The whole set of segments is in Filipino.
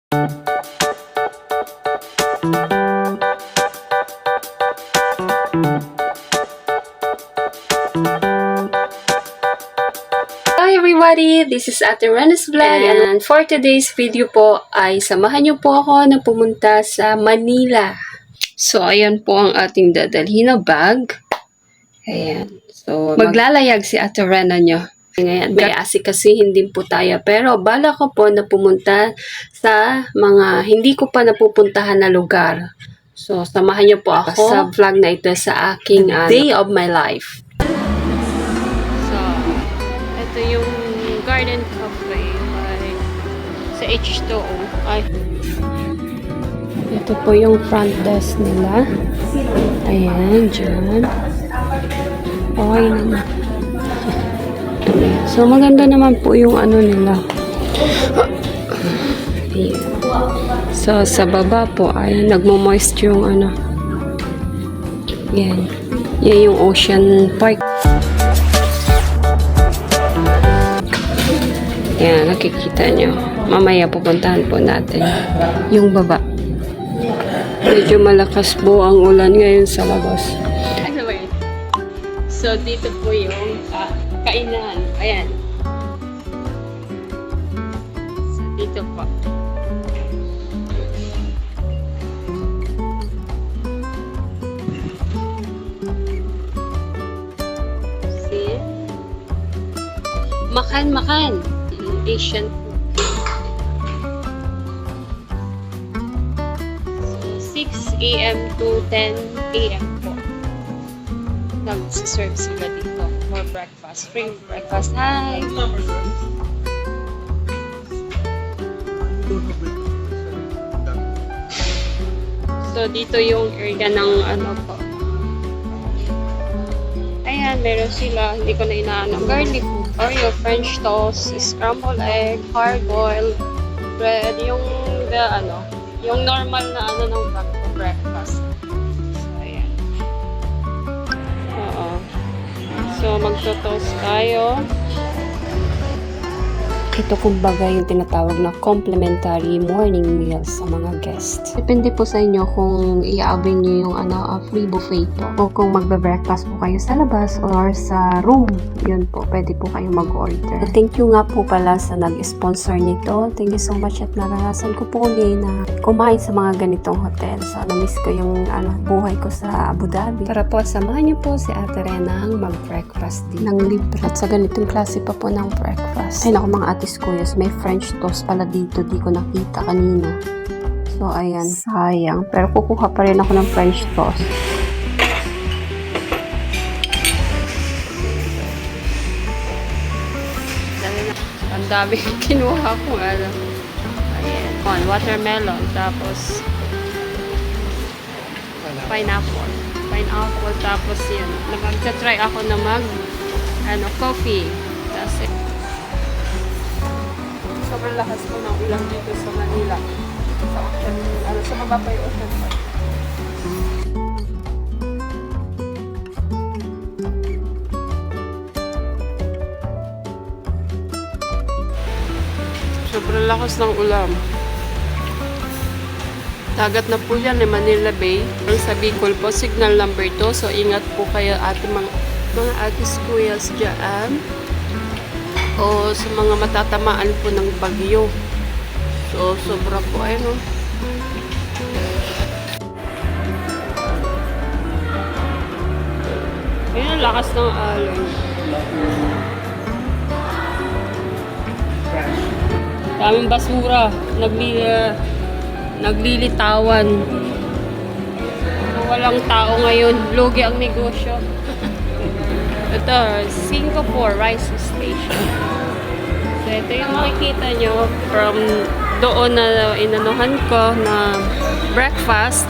Hi everybody! This is Ate Rena's Vlog and for today's video po ay samahan niyo po ako na pumunta sa Manila. So ayan po ang ating dadalhin na bag. Ayan. So maglalayag si Ate Rena nyo. Ngayon, may asikasihin din po tayo. Pero bala ko po na pumunta sa mga hindi ko pa napupuntahan na lugar. So samahan niyo po ako sa vlog na ito sa aking day of my life. So, ito yung Garden Cafe sa H2O. Ay. Ito po yung front desk nila. Ayan, dyan. Okay naman. So, maganda naman po yung ano nila. Ayan. So, sa baba po ay nagmo-moist yung ano. Yan. Yan yung Ocean Park. Yan, nakikita nyo. Mamaya pupuntahan po natin yung baba. Medyo malakas po ang ulan ngayon sa labas. Anyway, so dito po yung kainan. Ayan. So dito po. See? Makan. Asian food. So, 6 a.m. to 10 a.m. po. Nag-serve sila dito for breakfast. Free breakfast. Hi! So, dito yung area ng ano po. Ayan, meron sila. Hindi ko na inaano. Garlic Oreo, French toast, scrambled egg, hard-boiled bread, yung normal na ano ng breakfast. So, ayan. Oo. So, magto-toast tayo. Ito kumbaga yung tinatawag na complimentary morning meals sa mga guests. Depende po sa inyo kung i-avail nyo yung free buffet po. O kung magbe-breakfast po kayo sa labas or sa room, yun po, pwede po kayo mag-order. Thank you nga po pala sa nag-sponsor nito. Thank you so much at naranasan ko po ulit na kumain sa mga ganitong hotel. So, na-miss ko yung buhay ko sa Abu Dhabi. Para po, samahan nyo po si Ate Rena ang mag-breakfast din ng libre. At sa ganitong klase pa po ng breakfast. Ay naku mga ate Kuyas, may French toast pala dito. Di ko nakita kanina. So, ayan. Sayang. Pero kukuha pa rin ako ng French toast. Ang dami kinuha ko. Ayan. Watermelon. Tapos pineapple. Tapos yun. Nag-try ako na coffee. Tapos sobrang lakas po ng ulan dito sa Manila. Sa baba pa yung Ocean Park. Sobrang lakas ng ulan. Dagat na po yan ni Manila Bay. Ang sa Bicol po, signal number 2. So, ingat po kayo ating mga atis kuyas dyan. O sa mga matatamaan po ng bagyo. So, sobra po ayun. Ayan, lakas ng alon. Daming basura. Naglilitawan. Walang tao ngayon. Lugi ang negosyo. Ito, Singapore Rice Station. So, ito yung makikita nyo from doon na inanuhan ko na breakfast.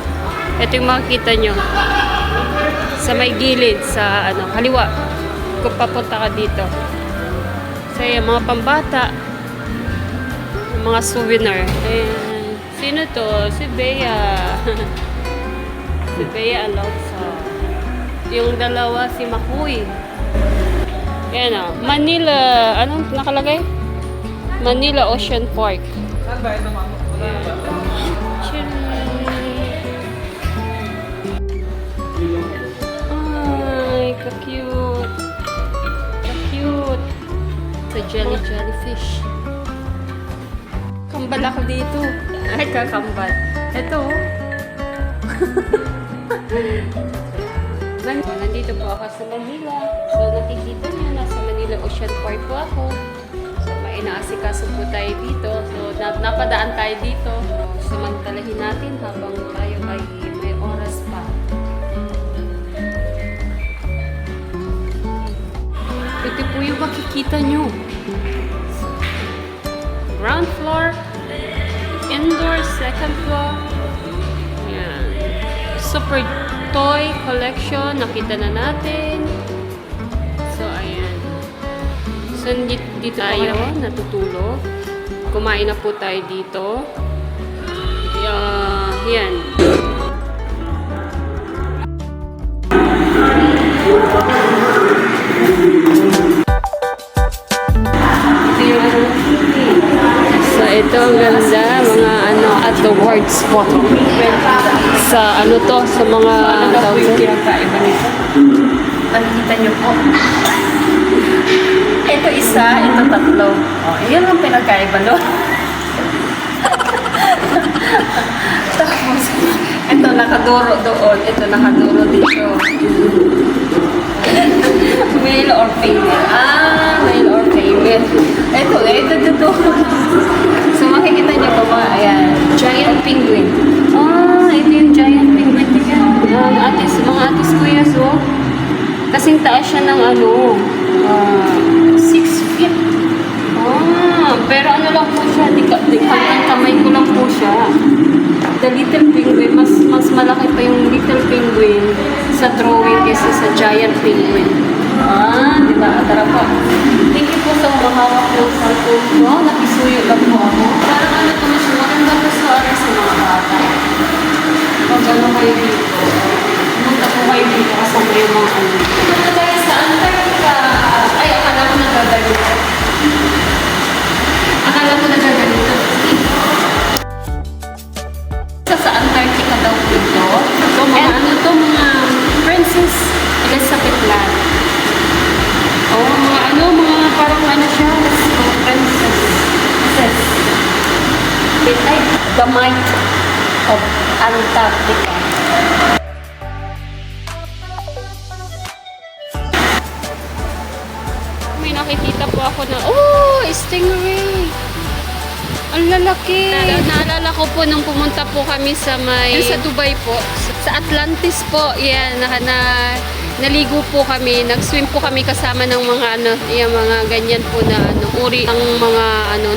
Ito yung makikita nyo sa may gilid, sa kaliwa. Kung papunta ka dito. So, yung mga pambata, yung mga souvenir. Ayan. Sino to? Si Bea. Si Bea Alonso. Yung dalawa, si Makoy. Yan o. Manila, anong nakalagay? Manila Ocean Park. Saan ba ito, ma'am? ako dito. Ay, kakambal. Ito. Nandito po ako sa Manila. So, nakikita niyo, nasa Manila Ocean Park po ako. So, may inaasikaso po tayo dito. So, napadaan tayo dito. So, samantalahin natin habang tayo ay may oras pa. Ito po yung makikita nyo. Ground floor, indoor, second floor. Yan. Super toy collection. Nakita na natin. So, ayan. So, dito tayo natutulog. Kumain na po tayo dito. Yan. So, ito ang ganda, mga at the world spot. Sa sa mga pinagkaiba nito? Nakikita niyo po. Ito isa, ito tatlo. Yan ang pinagkaiba, no? Tapos, ito nakaduro doon, ito nakaduro dito. Male or female? Male or female. Ito. So, makikita niyo po ba? Ayan. Giant penguin. Ito yung giant penguin. Mga atis kuya, so. Kasing taas siya ng 6 feet. Pero lang po siya. Hanggang kamay ko lang po siya. The little penguin, mas malaki pa yung little penguin sa drawing kaysa sa giant penguin. Diba? Tara po. Thank you po sa umahawak ng cellphone ko. Nakisuyo lang po ako. Parang ito na siya. Maganda po sa mga bata. Pag kayo dito. Pumunta po kayo dito kasama yung mga Pumunta tayo sa Antarctica. Ay, akala ko nagagalito. Sa Antarctica daw dito. So, mga Princess Elizabeth Land. Mga parang siya. Princess. Ay, the might of Antarctica. May nakikita po ako na, stingray! Ang lalaki! Naalala ko po nung pumunta po kami sa Dubai po. Sa Atlantis po, yan, naligo po kami, nag-swim po kami kasama ng mga yung mga ganyan po na uri ang mga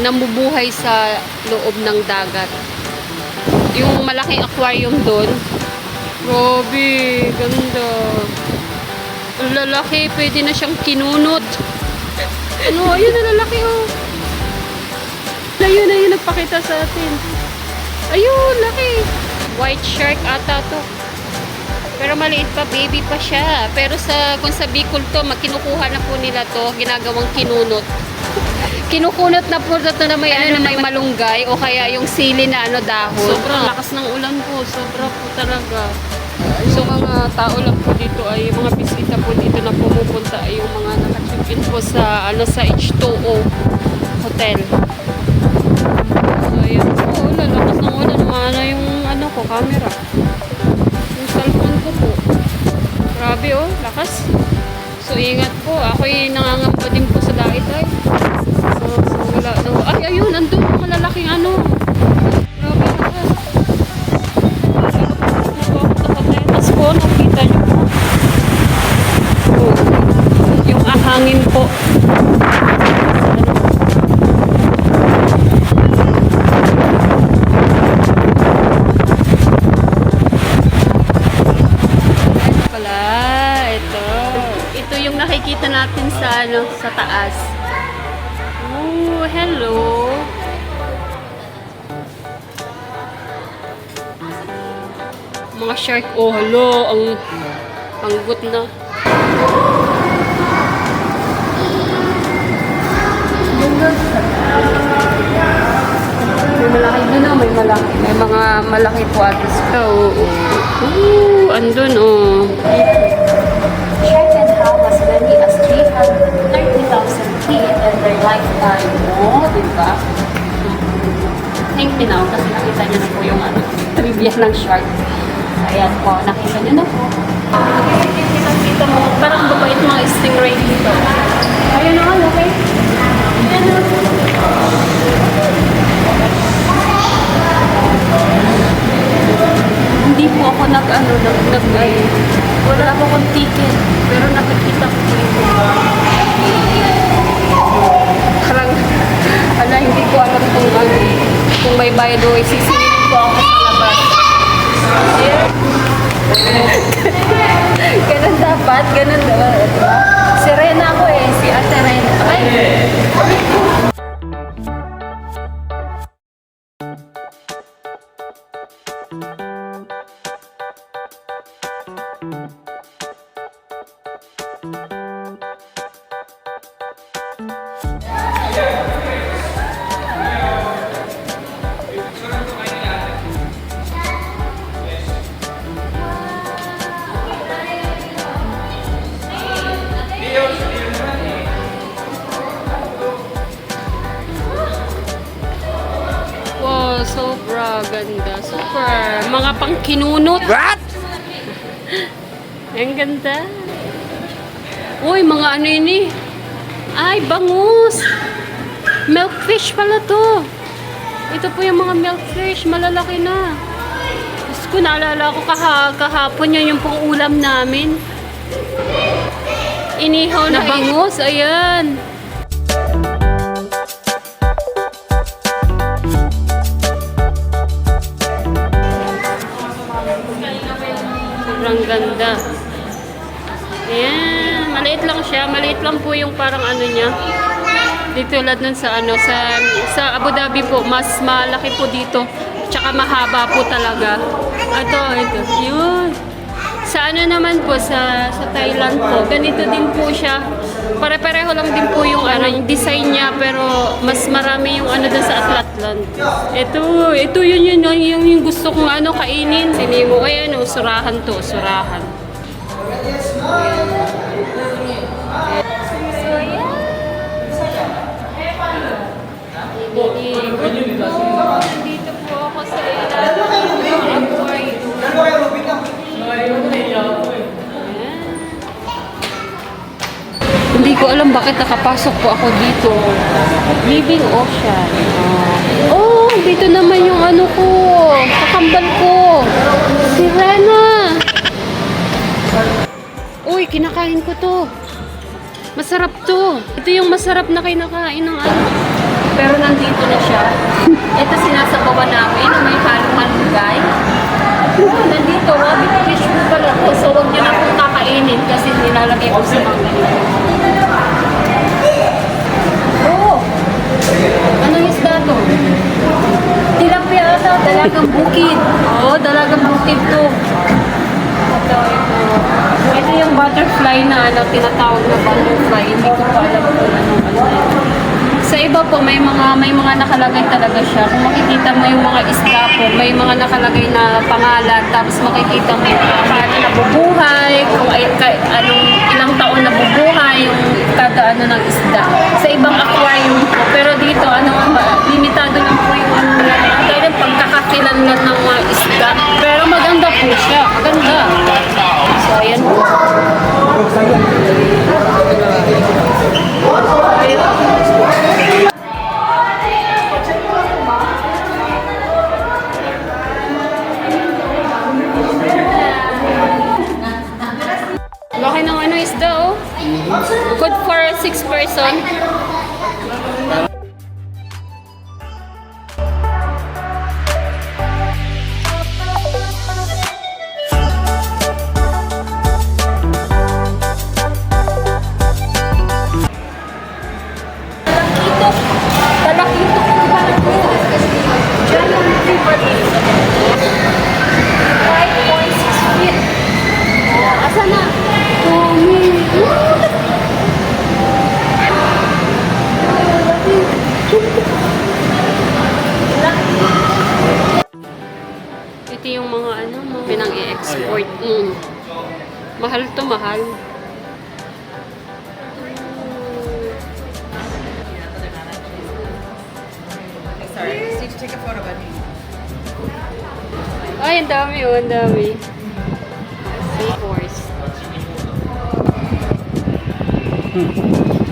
namubuhay sa loob ng dagat. Yung malaking aquarium doon. Grabe, ganda. Ang lalaki, pwede na siyang kinunot. Ayun na lalaki Ayun na yung nagpakita sa atin. Ayun, laki. White shark ata to. Pero maliit pa, baby pa siya. Pero kung sa Bicol to, kinukuha na po nila to, ginagawang kinunot. Kinukunot na po ito na may may malunggay o kaya yung sili na dahon. Sobrang lakas ng ulan po. Sobra po talaga. So mga tao lang po dito ay mga bisita po dito na pumupunta ay yung mga naka-check-in po sa sa H2O hotel. So ayan po, lalakas ng ulan. Yung camera. Yung cellphone ko po. Grabe lakas. So ingat po. Ako'y nangangamba din po sa dait ay. So wala na. Ay ayun, andun yung malalaking Grabe lakas. Tapos po, nakita nyo po. Yung ahangin po. Ito yung nakikita natin sa taas. Oh, hello. Mga shark. Oh, hello. Ang gut na. May malaki doon may malaki. May mga malaki po atis. Andun Shark can have as many as 330,000 teeth in their lifetime. Diba? malaking tinaw kasi nakita niyo na po yung ano, trivia ng shark. Ayan po, nakita niyo na po. Kita mo, parang babait mga stingray dito. Ayan na, okay? Ayan na. Hindi po ako wala po akong ticket, pero nakikita ko po yung parang, hindi ko alam kung may bayad o isisingilin po ako sa labas. Ayan. Ganun dapat, ganun dapat. Diba? Si Rena ako si Ate Rena. Ay! Wow, sobra ganda. Super. Mga pangkinunot. What? Ang ganda. Uy, mga ano yun eh. Ay, bangus. Milkfish pala to. Ito po yung mga milkfish. Malalaki na. Diyos ko, naalala ko kahapon yun yung pong ulam namin. Inihaw na bangus. Ayan. Sobrang ganda. Ayan, maliit lang siya. Maliit lang po yung parang ano niya. Dito tulad nun sa ano sa Abu Dhabi po, mas malaki po dito. Tsaka mahaba po talaga. Ito. Yun. Sa ano naman po sa Thailand po, ganito din po siya. Pare-pareho lang din po yung ano, yung design niya, pero mas marami yung ano doon sa Atlatland. Ito yung gusto kong ano kainin. Sinimo ayan, usurahan to, usurahan. Nandito po ako sa Hindi ko alam bakit nakapasok po ako dito. Living Ocean. Oh, dito naman yung ano ko. Kakambal ko. Si Rena. Uy, kinakain ko to. Masarap to. Ito yung masarap na kinakain ng ano. Pero nandito na siya. Ito sinasabawan namin. May halong malunggay. Nandito, rabbit fish po pala to. So, huwag niyo na kong kakainin kasi nilalagay ko sa mga ganito. Oh! Anong isda to? Tilapia ata, dalagang bukid. Oo, dalagang bukid to. Ito yung butterfly na ano, tinatawag na butterfly. Hindi ko pa alam kung ano. Sa iba po, may mga nakalagay talaga siya. Kung makikita mo yung mga isda po, may mga nakalagay na pangalan. Tapos makikita mo yung paano nabubuhay, kung ilang taon nabubuhay, yung kada ano ng isda. Sa ibang aquarium po. Pero dito, limitado lang po yung talagang pagkakakilanlan ng mga isda. Pero maganda po siya. Maganda. So, ayan po. Laki ng ano isda oh. Good for 6 person. Ito yung mga pinang i-export. Mahal to, mahal. Sorry, take a photo, buddy. Ay, ang dami oh, ang dami. Seahorse.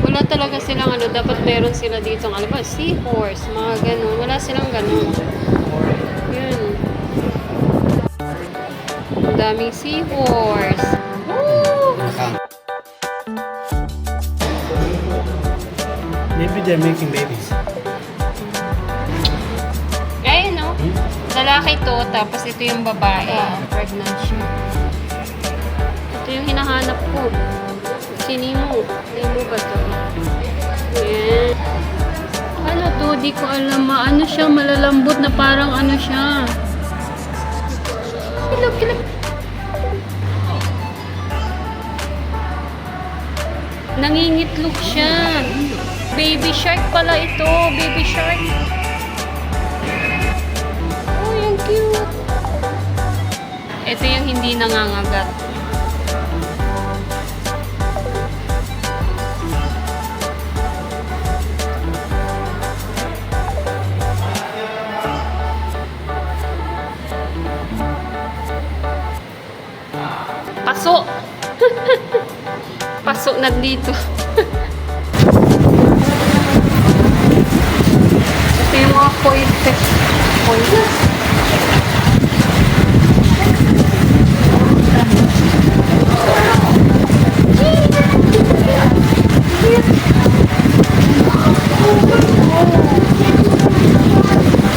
Wala talaga silang ano, dapat meron sila dito ng alam ba, seahorse, mga ganun. Wala silang ganun. Yun. Ang daming seahorse. Woo! Maybe they're making babies. Ayun no. Lalaki to, tapos ito yung babae. Pregnant siya. Ito yung hinahanap ko. Sinimo. Nemo ba to? Ayan. Ano to? Di ko alam. Ano siya? Malalambot na parang ano siya. Kilap, kilap. Nangingitlog siya. Baby shark pala ito. Baby shark. Oh, yung cute. Ito yung hindi nangangagat. Paso! Paso na dito. Ito yung mga koi fish. Koi fish.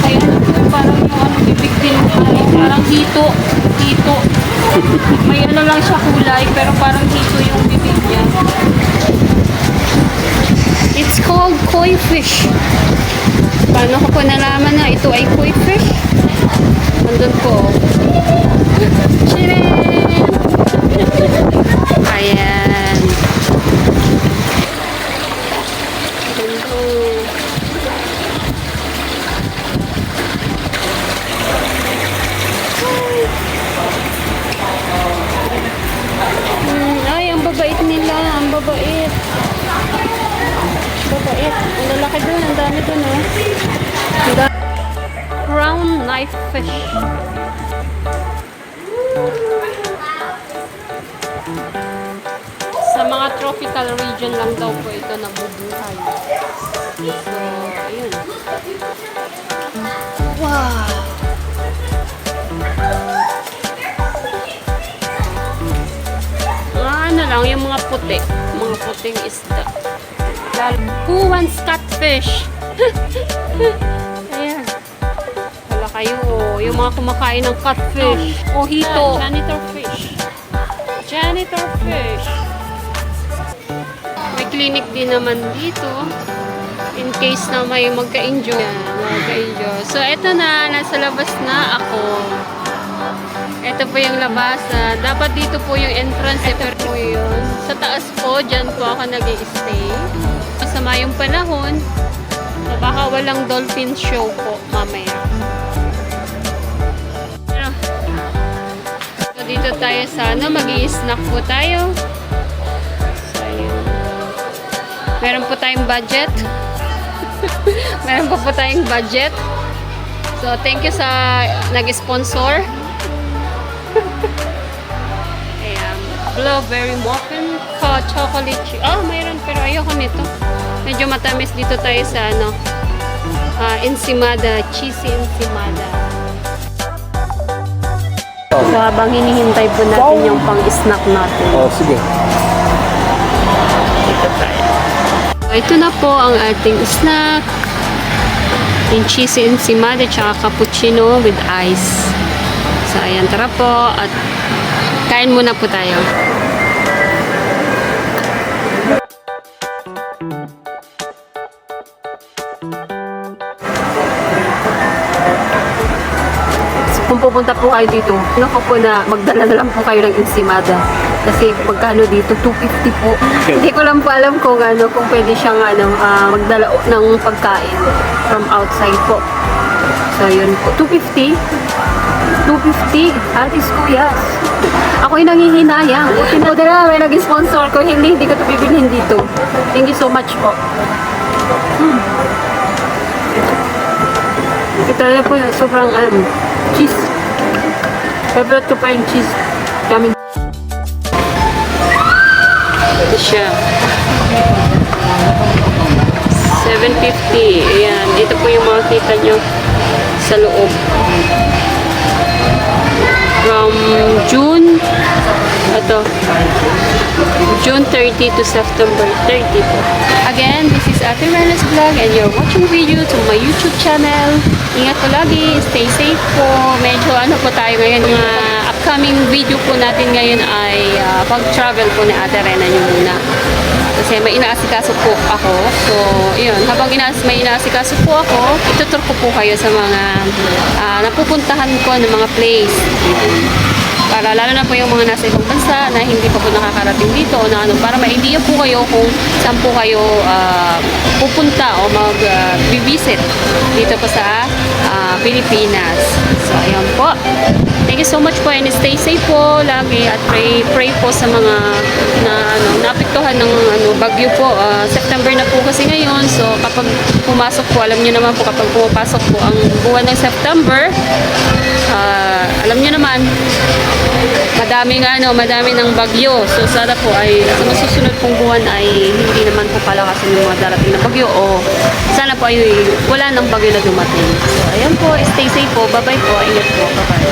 Ay, ano po, parang yung ano, bibig din. Parang hito. Hito. May ano lang siya kulay, pero parang hito yung bibig niya. It's called koi fish. Paano ko po nalaman na ito ay koi fish? Nandun po. Chirin! Ayan. Ganda. Ay, ang babait nila. Ang babait. Babait. Ang lalaki dun. Ang dami dun, oh. Crown knife fish. Sa mga tropical region lang daw po ito nabubuhay. So, ayun. Wow! Ano lang, yung mga puti. Mga puting isda. Who wants catfish? Ayan. Wala kayo. Yung mga kumakain ng catfish. Ojito. Janitor fish. Janitor fish. May clinic din naman dito. In case na may magka-enjoy. Magka-enjoy. So, eto na. Nasa labas na ako. Ito po yung labas. Dapat dito po yung entrance. Ito po yun. Sa taas po, dyan po ako nag-i-stay. Masama yung panahon. Baka walang dolphin show po mamaya. Pero, so dito tayo sa ano, mag-i-snack po tayo. So, yun. Meron po tayong budget. Meron po tayong budget. So, thank you sa nag-sponsor. Ayan. Blueberry muffin, chocolate chip. Ah, mayroon pero ayoko nito. Medyo matamis dito tayo sa ano, ensimada, cheesy ensimada. So, habang hinihintay po natin yung pang-snack natin. Oh, sige. Dito tayo. So, ito na po ang ating snack. Yung cheesy ensimada tsaka cappuccino with ice. So, ayan, tara po at kain muna po tayo. Kung pupunta po kayo dito, ano po na magdala na lang po kayo ng ensimada. Kasi magkano dito? 250 po. Hindi ko lang po alam kung ano, kung pwede siyang magdala ng pagkain from outside po. So, yun po. 250? 250? Atis Kuyas. Ako'y nangihinayang. Buti na may nag-sponsor ko. Hindi ko ito bibilhin dito. Thank you so much po. Ito Talaga po, sobrang cheese. Favorite ko pa yung cheese. Daming. Ito siya. 750. Ayan. Dito po yung makikita nyo sa loob. From June, June 30 to September 30 po. Again, this is Ate Rena's Vlog and you're watching video to my YouTube channel. Ingat po lagi, stay safe po. Medyo po tayo ngayon, yung upcoming video po natin ngayon ay pag-travel po ni Ate Rena yung muna. Kasi may inaasikaso po ako. So, yun. Habang may inaasikaso po ako, itutur ko po kayo sa mga napupuntahan ko ng mga place. Para lalo na po yung mga nasa ibang bansa na hindi pa po nakakarating dito o na para ma-idea po kayo kung saan po kayo pupunta o mag-visit dito po sa Pilipinas. So, ayan po. Thank you so much po and stay safe po lagi at pray po sa mga naapektuhan ng bagyo po. September na po kasi ngayon. So, kapag pumasok po, alam niyo naman po kapag pumapasok po ang buwan ng September, alam niyo naman, madami ng bagyo. So, sana po ay sa masusunod pong buwan ay hindi naman po palakasin yung mga darating na bagyo o sana po ay wala ng bagyo na dumating. So, ayan po, stay safe po. Bye-bye po. Ingat po. Bye-bye.